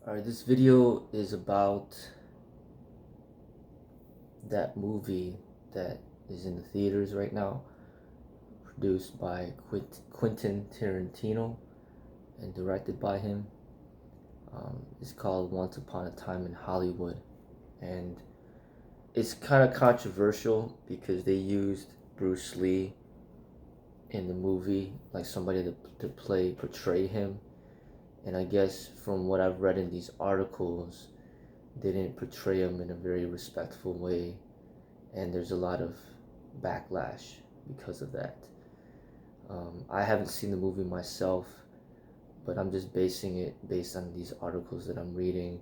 Alright, this video is about that movie that is in the theaters right now, produced by Quentin Tarantino and directed by him. It's called Once Upon a Time in Hollywood, and it's kind of controversial because they used Bruce Lee in the movie, like somebody to portray him. And I guess from what I've read in these articles, they didn't portray him in a very respectful way, and there's a lot of backlash because of that. I haven't seen the movie myself, but I'm just basing it based on these articles that I'm reading,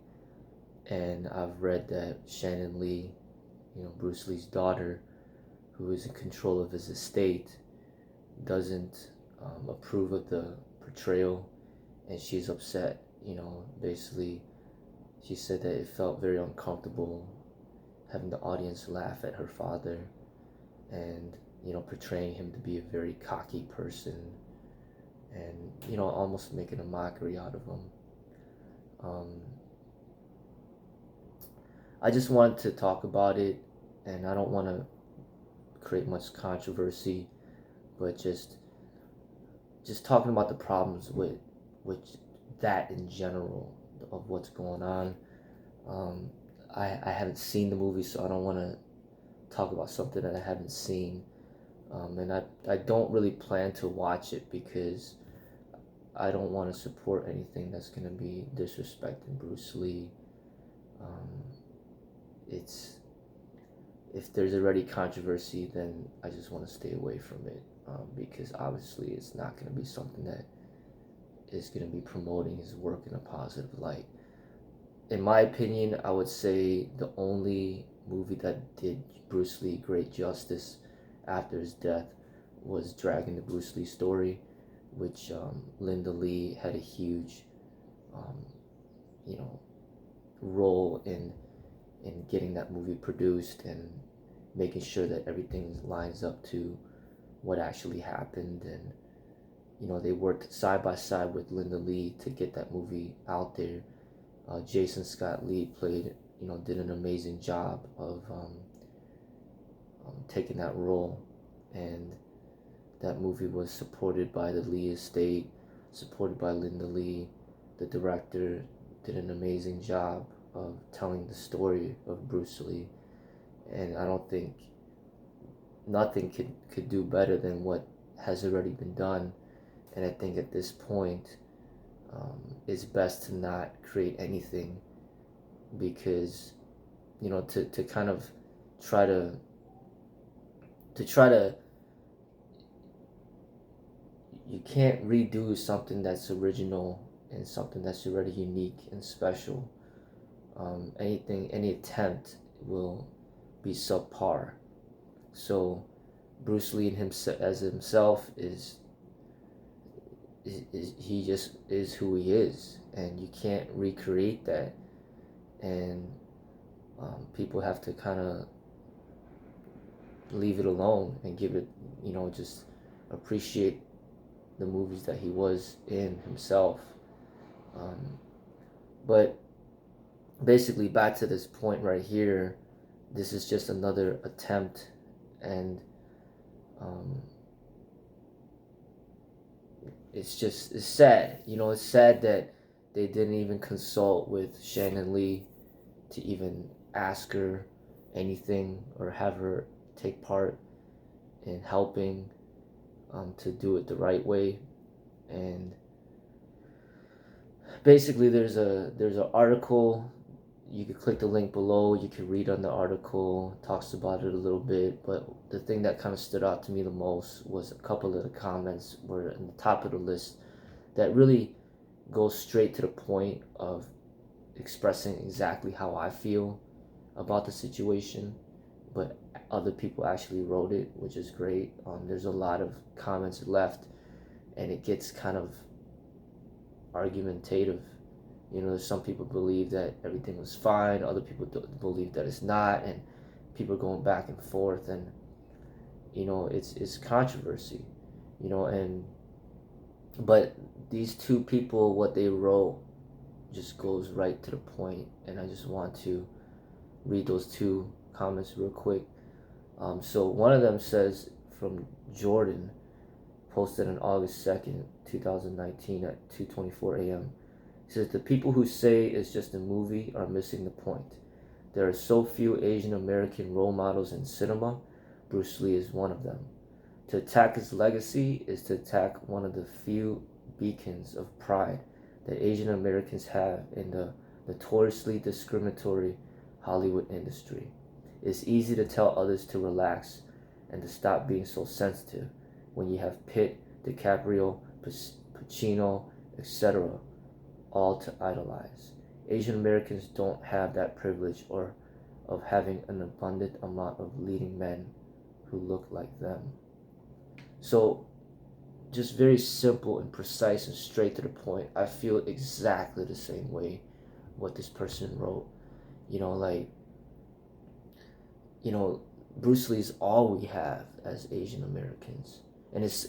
and I've read that Shannon Lee, Bruce Lee's daughter, who is in control of his estate, doesn't approve of the portrayal, and she's upset. Basically, she said that it felt very uncomfortable having the audience laugh at her father and, portraying him to be a very cocky person and, almost making a mockery out of him. I just wanted to talk about it, and I don't want to create much controversy, but just talking about the problems with that in general of what's going on. I haven't seen the movie, so I don't want to talk about something that I haven't seen. And I don't really plan to watch it because I don't want to support anything that's going to be disrespecting Bruce Lee. If there's already controversy, then I just want to stay away from it, because obviously it's not going to be something that is going to be promoting his work in a positive light. In my opinion, I would say the only movie that did Bruce Lee great justice after his death was Dragging the Bruce Lee Story, which Linda Lee had a huge, role in getting that movie produced and making sure that everything lines up to what actually happened. And they worked side by side with Linda Lee to get that movie out there. Jason Scott Lee did an amazing job of taking that role, and that movie was supported by the Lee estate, supported by Linda Lee. The director did an amazing job of telling the story of Bruce Lee, and I don't think nothing could do better than what has already been done. And I think at this point, it's best to not create anything, because to kind of try to you can't redo something that's original and something that's already unique and special. Any attempt will be subpar. So Bruce Lee as himself is he just is who he is, and you can't recreate that. And people have to kind of leave it alone and give it, just appreciate the movies that he was in himself. But basically, back to this point right here, this is just another attempt, and it's sad. It's sad that they didn't even consult with Shannon Lee to even ask her anything or have her take part in helping to do it the right way. And basically, there's an article. You could click the link below. You could read on the article. It talks about it a little bit, but the thing that kind of stood out to me the most was a couple of the comments were in the top of the list that really goes straight to the point of expressing exactly how I feel about the situation, but other people actually wrote it, which is great. There's a lot of comments left, and it gets kind of argumentative. Some people believe that everything was fine, other people believe that it's not, and people are going back and forth, and it's controversy, and but these two people, what they wrote just goes right to the point, and I just want to read those two comments real quick. So one of them says, from Jordan, posted on August 2nd, 2019 at 2:24 a.m. He says, the people who say it's just a movie are missing the point. There are so few Asian American role models in cinema. Bruce Lee is one of them. To attack his legacy is to attack one of the few beacons of pride that Asian Americans have in the notoriously discriminatory Hollywood industry. It's easy to tell others to relax and to stop being so sensitive when you have Pitt, DiCaprio, Pacino, etc., all to idolize. Asian Americans don't have that privilege or of having an abundant amount of leading men who look like them. So, just very simple and precise and straight to the point. I feel exactly the same way what this person wrote. You know, like, Bruce Lee is all we have as Asian Americans, and it's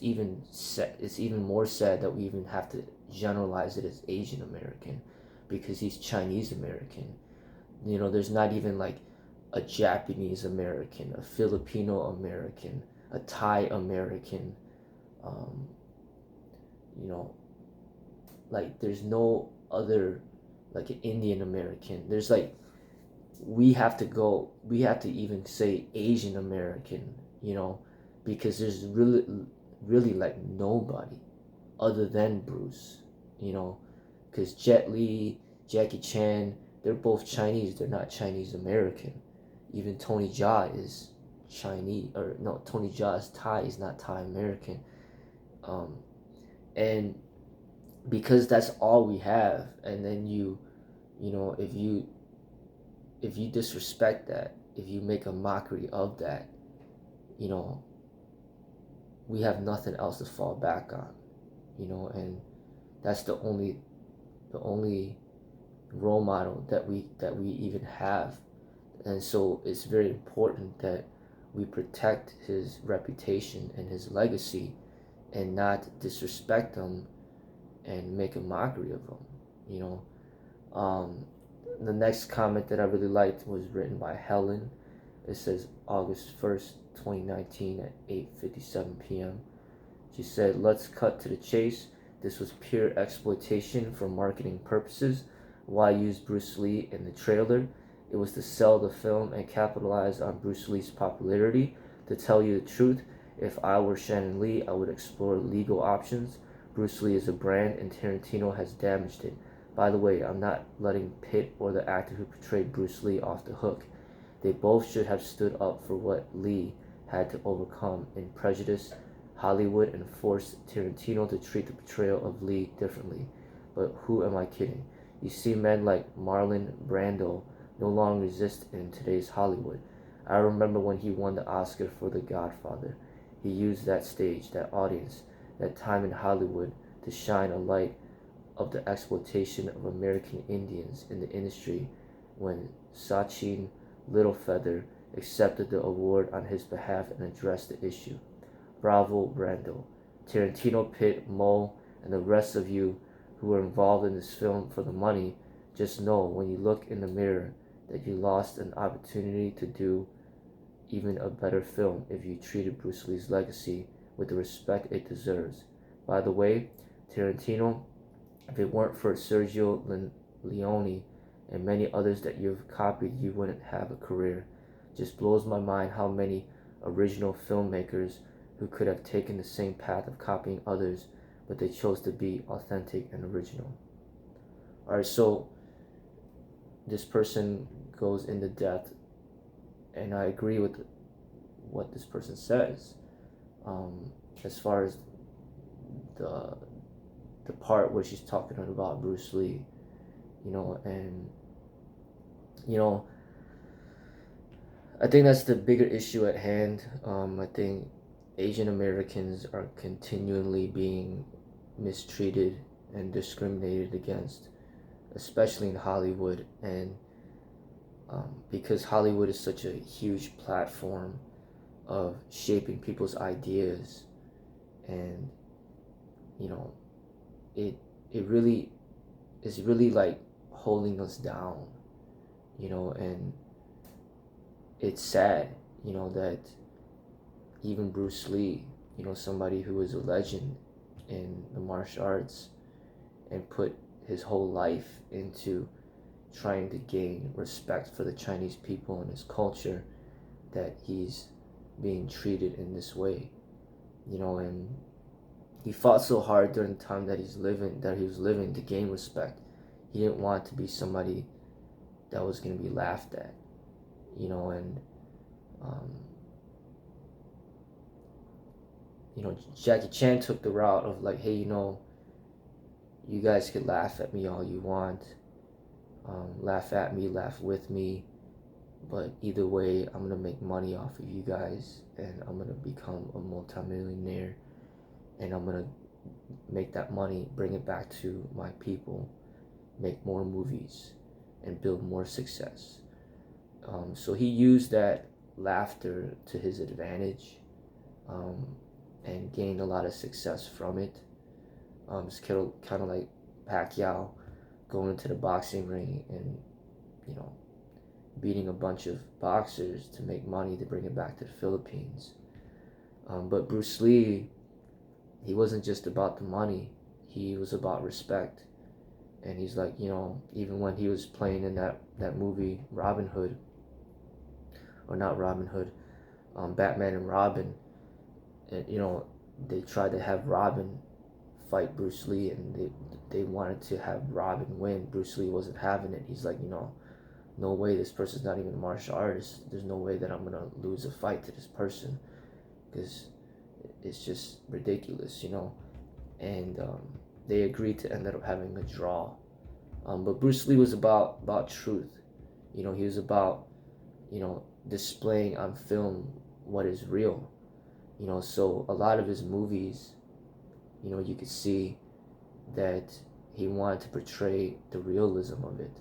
even more sad that we even have to generalize it as Asian American, because he's Chinese American. There's not even like a Japanese American, a Filipino American, a Thai American. Um, like there's no other, like an Indian American. There's like we have to even say Asian American, because there's really like nobody other than Bruce, because Jet Li, Jackie Chan, they're both Chinese. They're not Chinese American. Even Tony Jaa is Chinese, or no, Tony Jaa is Thai. He's not Thai American. And because that's all we have, and then if you disrespect that, if you make a mockery of that, we have nothing else to fall back on, and that's the only role model that we even have. And so it's very important that we protect his reputation and his legacy and not disrespect him and make a mockery of him. The next comment that I really liked was written by Helen. It says August 1st, 2019 at 8:57 p.m. She said, let's cut to the chase. This was pure exploitation for marketing purposes. Why use Bruce Lee in the trailer? It was to sell the film and capitalize on Bruce Lee's popularity. To tell you the truth, if I were Shannon Lee, I would explore legal options. Bruce Lee is a brand and Tarantino has damaged it. By the way, I'm not letting Pitt or the actor who portrayed Bruce Lee off the hook. They both should have stood up for what Lee had to overcome in prejudice, Hollywood, and forced Tarantino to treat the portrayal of Lee differently. But who am I kidding? You see men like Marlon Brando no longer exist in today's Hollywood. I remember when he won the Oscar for The Godfather. He used that stage, that audience, that time in Hollywood to shine a light of the exploitation of American Indians in the industry when Sachin Littlefeather accepted the award on his behalf and addressed the issue. Bravo, Brando. Tarantino, Pitt, Mo, and the rest of you who were involved in this film for the money, just know when you look in the mirror that you lost an opportunity to do even a better film if you treated Bruce Lee's legacy with the respect it deserves. By the way, Tarantino, if it weren't for Sergio Leone and many others that you've copied, you wouldn't have a career. Just blows my mind how many original filmmakers who could have taken the same path of copying others, but they chose to be authentic and original. Alright, so this person goes into depth, and I agree with what this person says. As far as the part where she's talking about Bruce Lee, and I think that's the bigger issue at hand. I think Asian Americans are continually being mistreated and discriminated against, especially in Hollywood, and because Hollywood is such a huge platform of shaping people's ideas, and it really is really like holding us down, and it's sad, that even Bruce Lee, somebody who is a legend in the martial arts and put his whole life into trying to gain respect for the Chinese people and his culture, that he's being treated in this way, and he fought so hard during the time that he was living to gain respect. He didn't want to be somebody that was going to be laughed at, and um, Jackie Chan took the route of like, hey, you guys could laugh at me all you want, laugh at me, laugh with me, but either way, I'm gonna make money off of you guys, and I'm gonna become a multimillionaire, and I'm gonna make that money, bring it back to my people, make more movies, and build more success. So he used that laughter to his advantage, and gained a lot of success from it. It's kind of like Pacquiao going into the boxing ring and, beating a bunch of boxers to make money to bring it back to the Philippines. But Bruce Lee, he wasn't just about the money, he was about respect. And he's like, even when he was playing in that movie, Robin Hood, or not Robin Hood, Batman and Robin, and, they tried to have Robin fight Bruce Lee, and they wanted to have Robin win. Bruce Lee wasn't having it. He's like, no way, this person's not even a martial artist. There's no way that I'm going to lose a fight to this person, because it's just ridiculous, And they agreed to end up having a draw. But Bruce Lee was about truth. He was about, displaying on film what is real. So a lot of his movies, you could see that he wanted to portray the realism of it.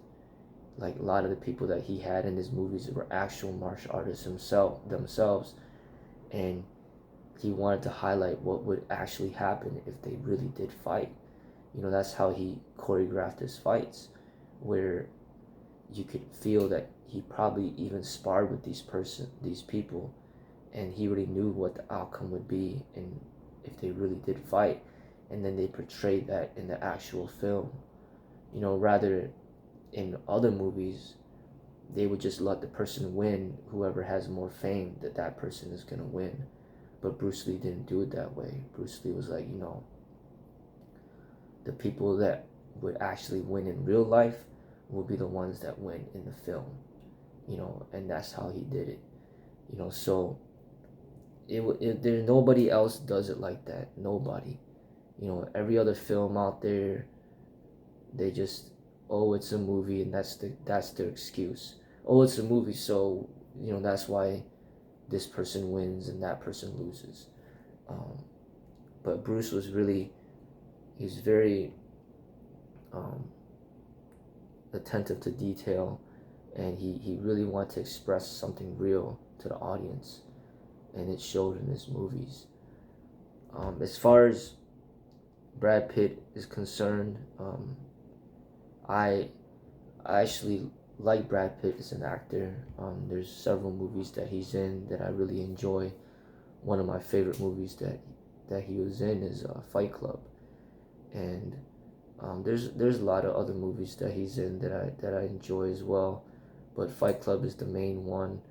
Like, a lot of the people that he had in his movies were actual martial artists themselves, and he wanted to highlight what would actually happen if they really did fight. That's how he choreographed his fights, where you could feel that he probably even sparred with these people, and he already knew what the outcome would be, and if they really did fight, and then they portrayed that in the actual film. Rather, in other movies, they would just let the person win. Whoever has more fame, that person is gonna win. But Bruce Lee didn't do it that way. Bruce Lee was like, the people that would actually win in real life will be the ones that win in the film, and that's how he did it. So there's nobody else does it like that. Nobody. Every other film out there, they just, oh, it's a movie, and that's their excuse. Oh, it's a movie, so that's why this person wins and that person loses. But Bruce was really, he's very attentive to detail, and he really wanted to express something real to the audience, and it showed in his movies. As far as Brad Pitt is concerned, I actually like Brad Pitt as an actor. There's several movies that he's in that I really enjoy. One of my favorite movies that he was in is Fight Club, and there's a lot of other movies that he's in that I enjoy as well, but Fight Club is the main one.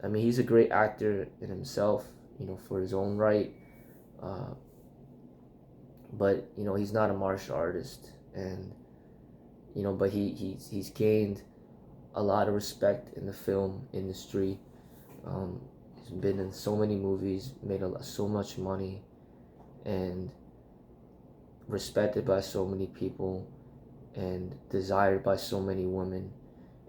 I mean, he's a great actor in himself, for his own right, but he's not a martial artist, and but he's gained a lot of respect in the film industry. He's been in so many movies, made so much money, and respected by so many people, and desired by so many women.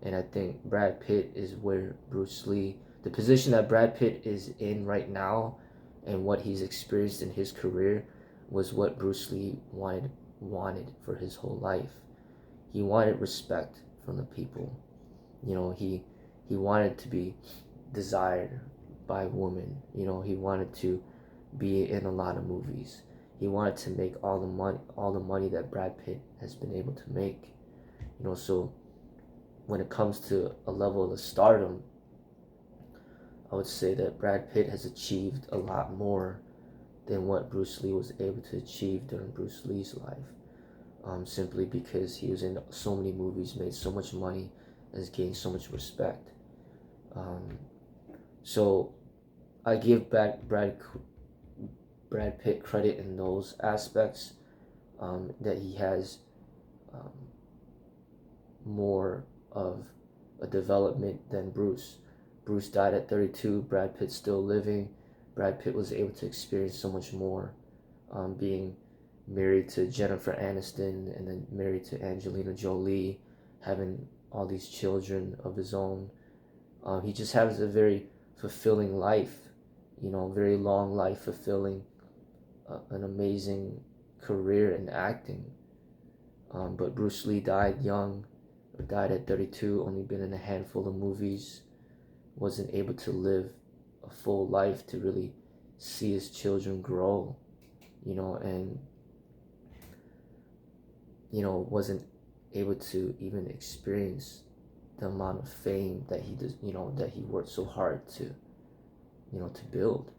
And I think Brad Pitt is where Bruce Lee, the position that Brad Pitt is in right now, and what he's experienced in his career, was what Bruce Lee wanted for his whole life. He wanted respect from the people. He wanted to be desired by women. He wanted to be in a lot of movies. He wanted to make all the money that Brad Pitt has been able to make. So when it comes to a level of stardom, I would say that Brad Pitt has achieved a lot more than what Bruce Lee was able to achieve during Bruce Lee's life. Simply because he was in so many movies, made so much money, and has gained so much respect. So I give back Brad Pitt credit in those aspects, that he has um, more of a development than Bruce. Bruce died at 32. Brad Pitt's still living. Brad Pitt was able to experience so much more, being married to Jennifer Aniston and then married to Angelina Jolie, having all these children of his own. He just has a very fulfilling life, very long life, fulfilling an amazing career in acting. But Bruce Lee died young, or died at 32, only been in a handful of movies, wasn't able to live a full life to really see his children grow, and wasn't able to even experience the amount of fame that he does, that he worked so hard to build.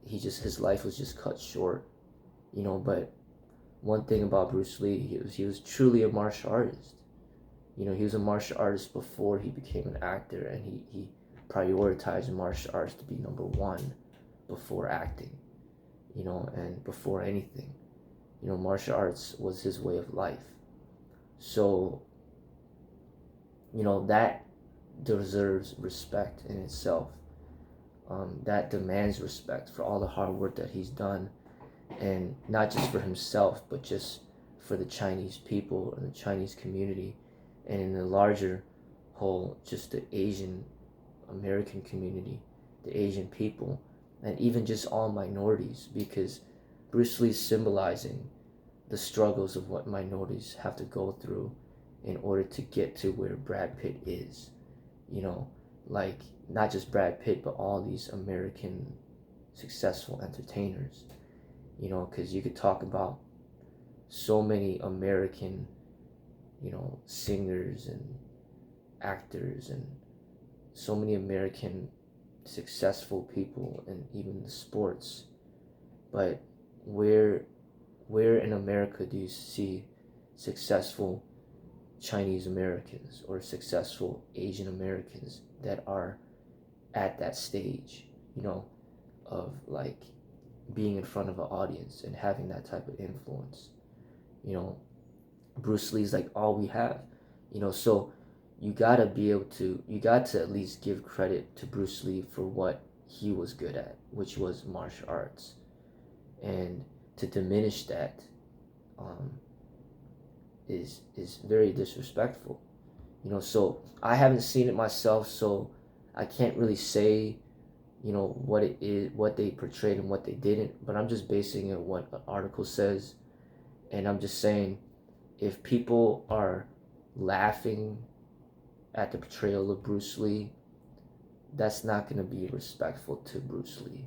His life was just cut short, but one thing about Bruce Lee, he was truly a martial artist. He was a martial artist before he became an actor, and he prioritized martial arts to be number one before acting, and before anything. Martial arts was his way of life. So, that deserves respect in itself. That demands respect for all the hard work that he's done, and not just for himself, but just for the Chinese people and the Chinese community, and in the larger whole, just the Asian American community, the Asian people, and even just all minorities, because Bruce Lee's symbolizing the struggles of what minorities have to go through in order to get to where Brad Pitt is. Like not just Brad Pitt, but all these American successful entertainers. Because you could talk about so many American, singers and actors, and so many American successful people, and even the sports. But where in America do you see successful Chinese Americans or successful Asian Americans that are at that stage, of like being in front of an audience and having that type of influence? Bruce Lee's like all we have, so you got to at least give credit to Bruce Lee for what he was good at, which was martial arts. And to diminish that is very disrespectful. So I haven't seen it myself, so I can't really say, what it is, what they portrayed and what they didn't, but I'm just basing it on what an article says. And I'm just saying, if people are laughing at the portrayal of Bruce Lee, that's not going to be respectful to Bruce Lee,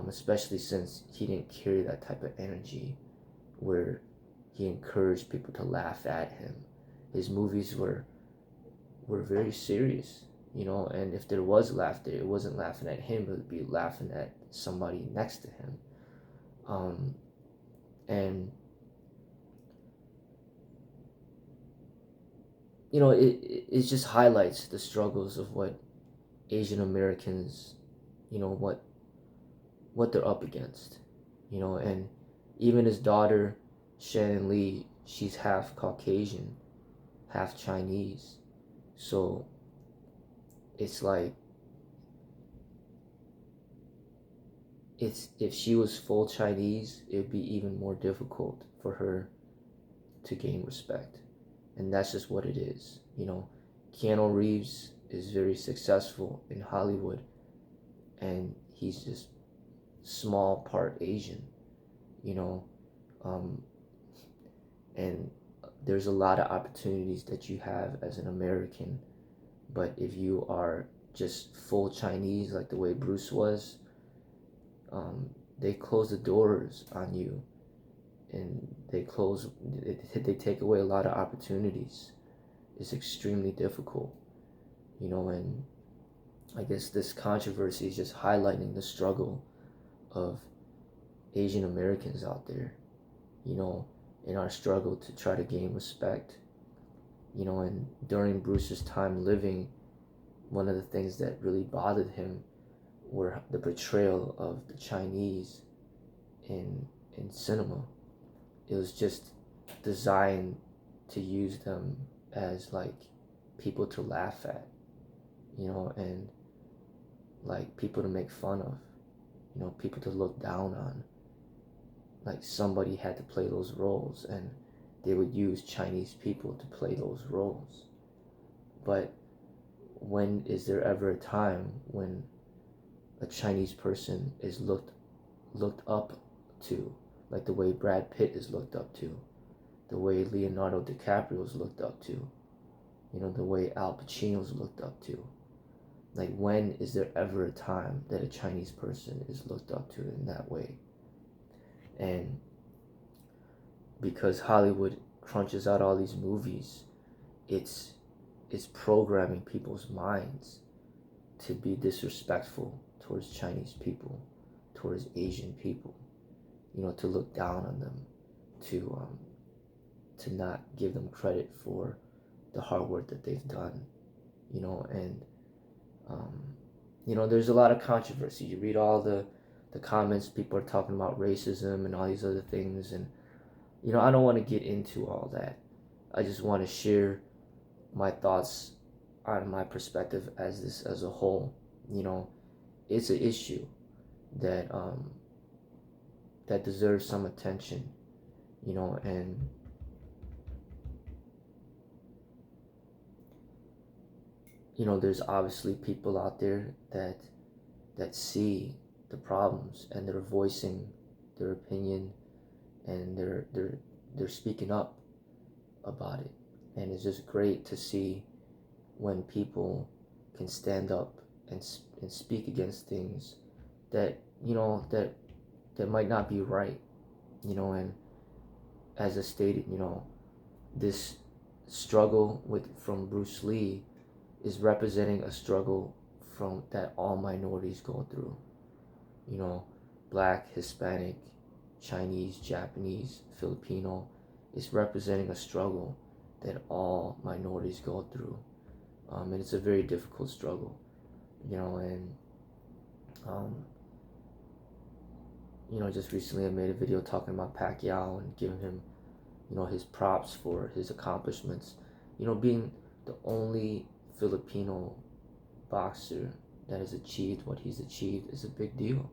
especially since he didn't carry that type of energy where he encouraged people to laugh at him. His movies were very serious, and if there was laughter, it wasn't laughing at him, it would be laughing at somebody next to him. And it just highlights the struggles of what Asian Americans, what they're up against, and even his daughter, Shannon Lee, she's half Caucasian, half Chinese. So it's like, if she was full Chinese, it would be even more difficult for her to gain respect. And that's just what it is. Keanu Reeves is very successful in Hollywood, and he's just small part Asian, and there's a lot of opportunities that you have as an American, but if you are just full Chinese, like the way Bruce was, they close the doors on you, and they take away a lot of opportunities. It's extremely difficult, and I guess this controversy is just highlighting the struggle of Asian Americans out there, in our struggle to try to gain respect. And during Bruce's time living, one of the things that really bothered him were the portrayal of the Chinese in cinema. It was just designed to use them as like people to laugh at, and like people to make fun of, people to look down on. Like somebody had to play those roles, and they would use Chinese people to play those roles. But when is there ever a time when a Chinese person is looked up to, like the way Brad Pitt is looked up to, the way Leonardo DiCaprio is looked up to, the way Al Pacino is looked up to? Like, when is there ever a time that a Chinese person is looked up to in that way? And because Hollywood crunches out all these movies, it's programming people's minds to be disrespectful towards Chinese people, towards Asian people, to look down on them, to not give them credit for the hard work that they've done, and there's a lot of controversy. You read all the comments, people are talking about racism and all these other things, and I don't want to get into all that. I just want to share my thoughts on my perspective as a whole. It's an issue that that deserves some attention, and there's obviously people out there that see the problems, and they're voicing their opinion, and they're speaking up about it. And it's just great to see when people can stand up and speak against things that that might not be right, and as I stated, this struggle from Bruce Lee is representing a struggle from that all minorities go through. Black, Hispanic, Chinese, Japanese, Filipino, is representing a struggle that all minorities go through. And it's a very difficult struggle, and just recently I made a video talking about Pacquiao and giving him, his props for his accomplishments. Being the only Filipino boxer that has achieved what he's achieved is a big deal.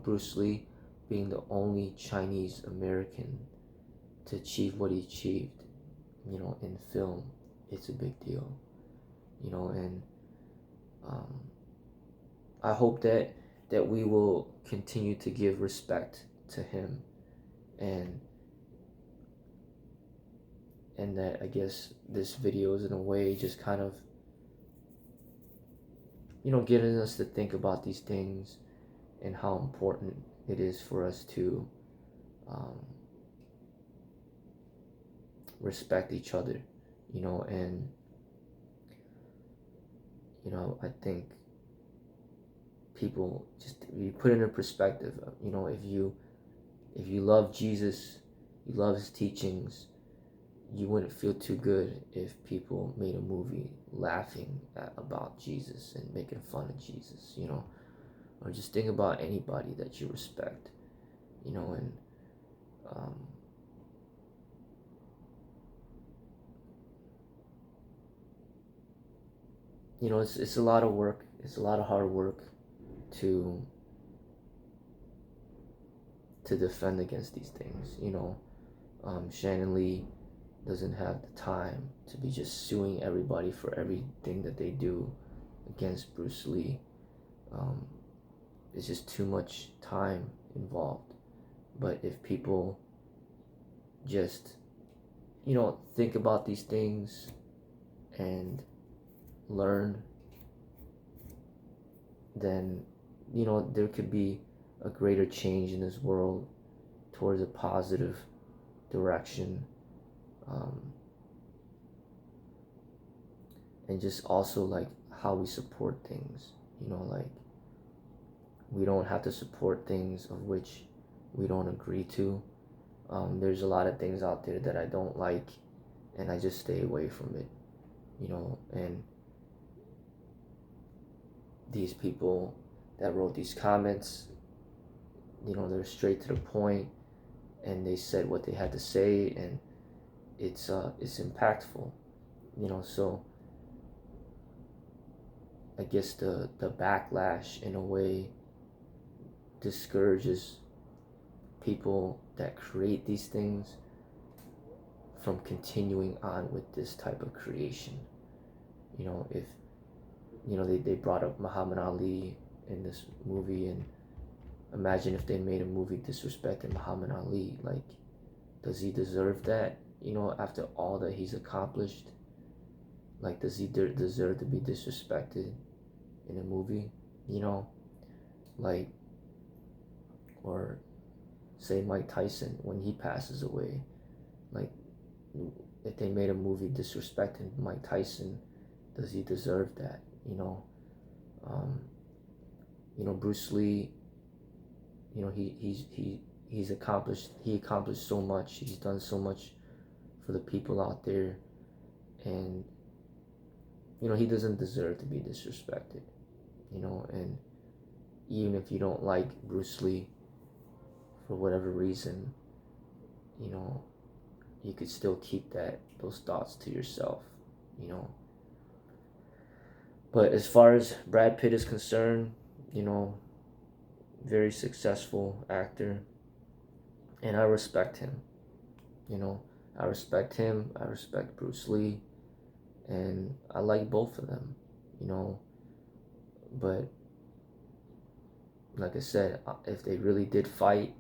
Bruce Lee being the only Chinese American to achieve what he achieved, in film, it's a big deal. And I hope that we will continue to give respect to him, and that I guess this video is in a way just kind of getting us to think about these things and how important it is for us to respect each other, and I think people just, you put it in perspective, if you love Jesus, you love his teachings, you wouldn't feel too good if people made a movie laughing about Jesus and making fun of Jesus, or just think about anybody that you respect, and it's a lot of work. It's a lot of hard work to defend against these things. Shannon Lee doesn't have the time to be just suing everybody for everything that they do against Bruce Lee. It's just too much time involved. But if people just think about these things and learn, then there could be a greater change in this world towards a positive direction. Um, and just also like how we support things, like we don't have to support things of which we don't agree to. There's a lot of things out there that I don't like, and I just stay away from it, and these people that wrote these comments, they're straight to the point, and they said what they had to say, and it's impactful, so I guess the backlash in a way discourages people that create these things from continuing on with this type of creation. If they brought up Muhammad Ali in this movie, and imagine if they made a movie disrespecting Muhammad Ali. Like, does he deserve that? After all that he's accomplished, like, does he deserve to be disrespected in a movie? Like, or say Mike Tyson when he passes away. Like, if they made a movie disrespecting Mike Tyson, does he deserve that? Bruce Lee. He's accomplished so much. He's done so much for the people out there, and he doesn't deserve to be disrespected. And even if you don't like Bruce Lee for whatever reason, you could still keep those thoughts to yourself. But as far as Brad Pitt is concerned, very successful actor, and I respect him. I respect him. I respect Bruce Lee, and I like both of them. But like I said, if they really did fight,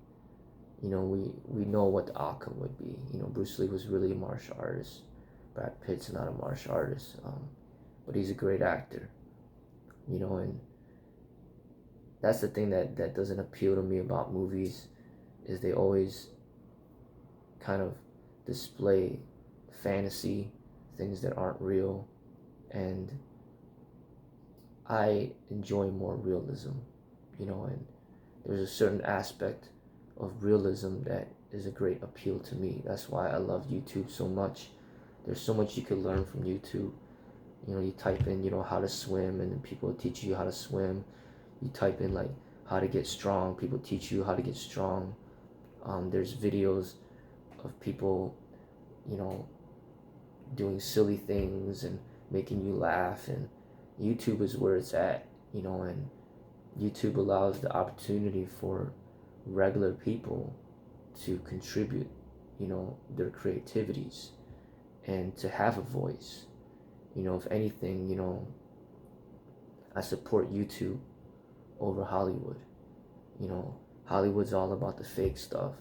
we know what the outcome would be. Bruce Lee was really a martial artist. Brad Pitt's not a martial artist, but he's a great actor. And that's the thing that doesn't appeal to me about movies, is they always kind of display fantasy, things that aren't real, and I enjoy more realism, and there's a certain aspect of realism that is a great appeal to me. That's why I love YouTube so much. There's so much you could learn from YouTube. You type in, how to swim, and people teach you how to swim. You type in like how to get strong, people teach you how to get strong. There's videos of people, doing silly things and making you laugh, and YouTube is where it's at, and YouTube allows the opportunity for regular people to contribute, their creativities, and to have a voice. If anything, I support YouTube over Hollywood. Hollywood's all about the fake stuff.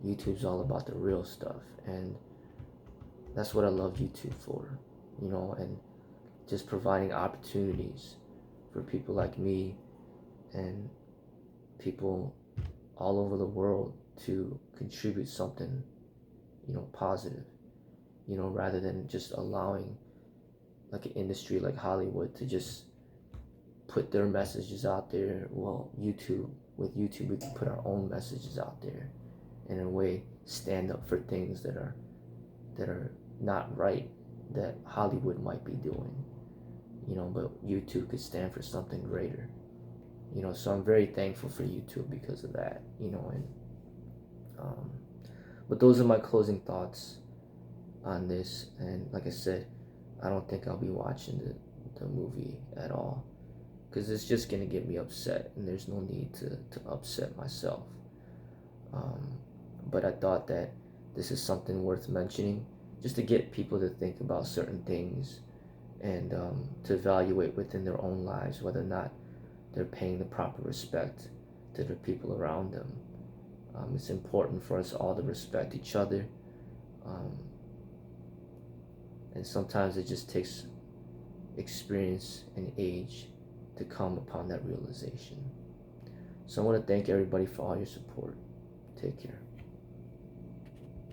YouTube's all about the real stuff, and that's what I love YouTube for, and just providing opportunities for people like me and people all over the world to contribute something, positive, rather than just allowing like an industry like Hollywood to just put their messages out there. Well, with YouTube, we can put our own messages out there, and in a way stand up for things that are not right, that Hollywood might be doing, but YouTube could stand for something greater, so I'm very thankful for YouTube because of that, and but those are my closing thoughts on this. And like I said, I don't think I'll be watching the movie at all, because it's just going to get me upset, and there's no need to upset myself. But I thought that this is something worth mentioning, just to get people to think about certain things, and to evaluate within their own lives whether or not they're paying the proper respect to the people around them. It's important for us all to respect each other, and sometimes it just takes experience and age to come upon that realization. So I want to thank everybody for all your support. Take care.